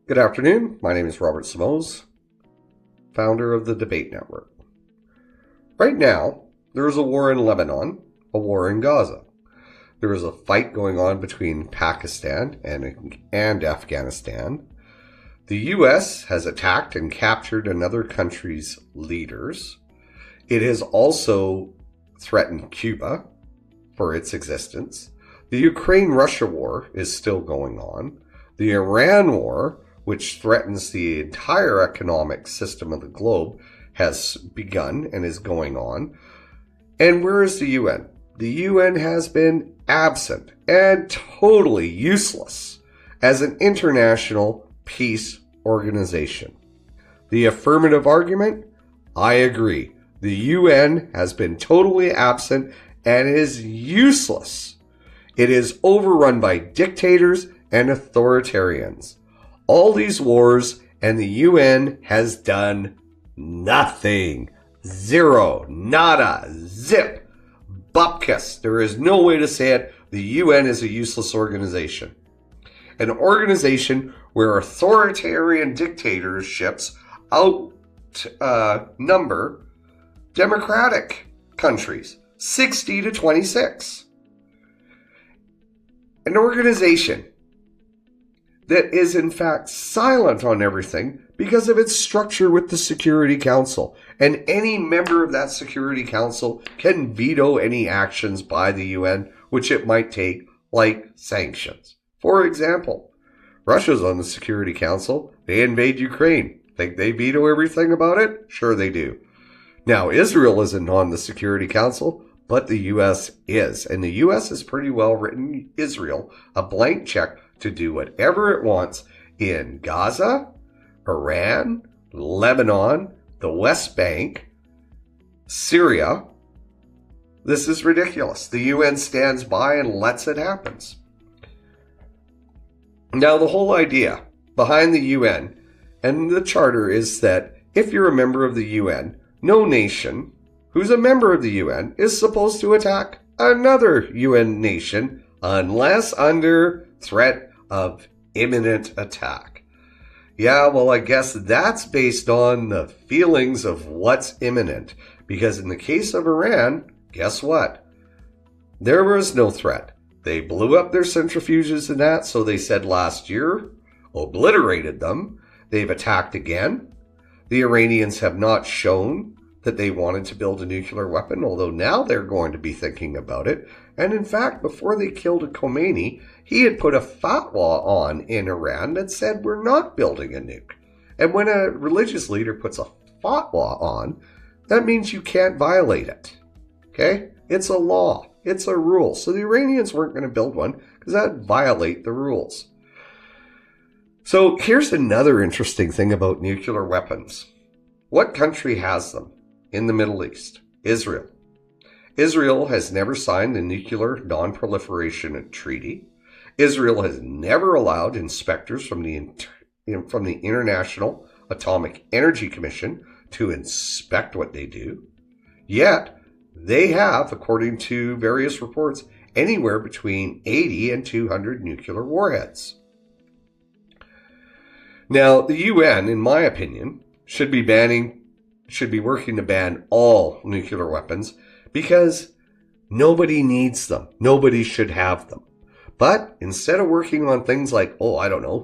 Good afternoon. My name is Robert Simoes, founder of the Debate Network. Right now, there is a war in Lebanon, a war in Gaza. There is a fight going on between Pakistan and Afghanistan. The U.S. has attacked and captured another country's leaders. It has also threatened Cuba for its existence. The Ukraine-Russia war is still going on. The Iran war, which threatens the entire economic system of the globe, has begun and is going on. And where is the UN? The UN has been absent and totally useless as an international peace organization. The affirmative argument? I agree. The UN has been totally absent and is useless. It is overrun by dictators and authoritarians. All these wars, and the UN has done nothing. Zero. Nada. Zip. Bupkis. There is no way to say it. The UN is a useless organization. An organization where authoritarian dictatorships outnumber democratic countries, 60 to 26. An organization that is in fact silent on everything because of its structure with the Security Council. And any member of that Security Council can veto any actions by the UN, which it might take, like sanctions. For example, Russia's on the Security Council. They invade Ukraine. Think they veto everything about it? Sure they do. Now, Israel isn't on the Security Council, but the U.S. is. And the U.S. has pretty well written Israel a blank check to do whatever it wants in Gaza, Iran, Lebanon, the West Bank, Syria. This is ridiculous. The UN stands by and lets it happen. Now, the whole idea behind the UN and the charter is that if you're a member of the UN, no nation who's a member of the UN is supposed to attack another UN nation unless under threat of imminent attack. Yeah, well, I guess that's based on the feelings of what's imminent. Because in the case of Iran, guess what? There was no threat. They blew up their centrifuges and that, so they said last year, obliterated them. They've attacked again. The Iranians have not shown that they wanted to build a nuclear weapon, although now they're going to be thinking about it. And in fact, before they killed Khomeini, he had put a fatwa on in Iran that said we're not building a nuke. And when a religious leader puts a fatwa on, that means you can't violate it. Okay? It's a law. It's a rule. So the Iranians weren't going to build one because that would violate the rules. So here's another interesting thing about nuclear weapons. What country has them in the Middle East? Israel. Israel has never signed the Nuclear Non-Proliferation Treaty. Israel has never allowed inspectors from the International Atomic Energy Commission to inspect what they do. Yet, they have, according to various reports, anywhere between 80 and 200 nuclear warheads. Now, the UN, in my opinion, should be working to ban all nuclear weapons because nobody needs them. Nobody should have them. But instead of working on things like,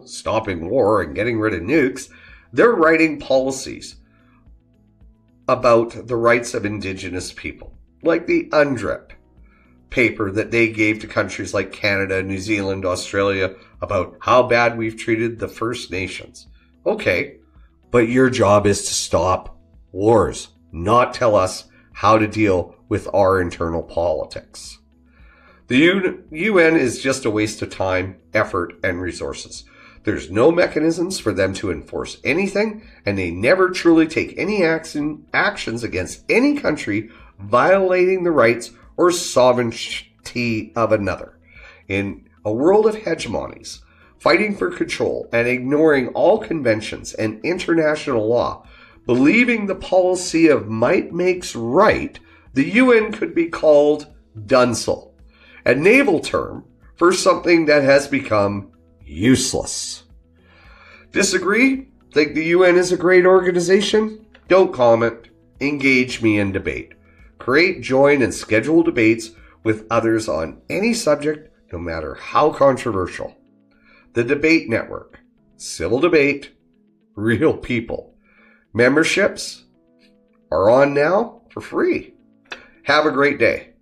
stopping war and getting rid of nukes, they're writing policies about the rights of indigenous people, like the UNDRIP paper that they gave to countries like Canada, New Zealand, Australia about how bad we've treated the First Nations. Okay, but your job is to stop wars, not tell us how to deal with our internal politics. The UN is just a waste of time, effort, and resources. There's no mechanisms for them to enforce anything, and they never truly take any actions against any country violating the rights or sovereignty of another. In a world of hegemonies, fighting for control and ignoring all conventions and international law, believing the policy of might makes right, the UN could be called Dunsel, a naval term for something that has become useless. Disagree? Think the UN is a great organization? Don't comment. Engage me in debate. Create, join, and schedule debates with others on any subject, no matter how controversial. The Debate Network. Civil debate. Real people. Memberships are on now for free. Have a great day.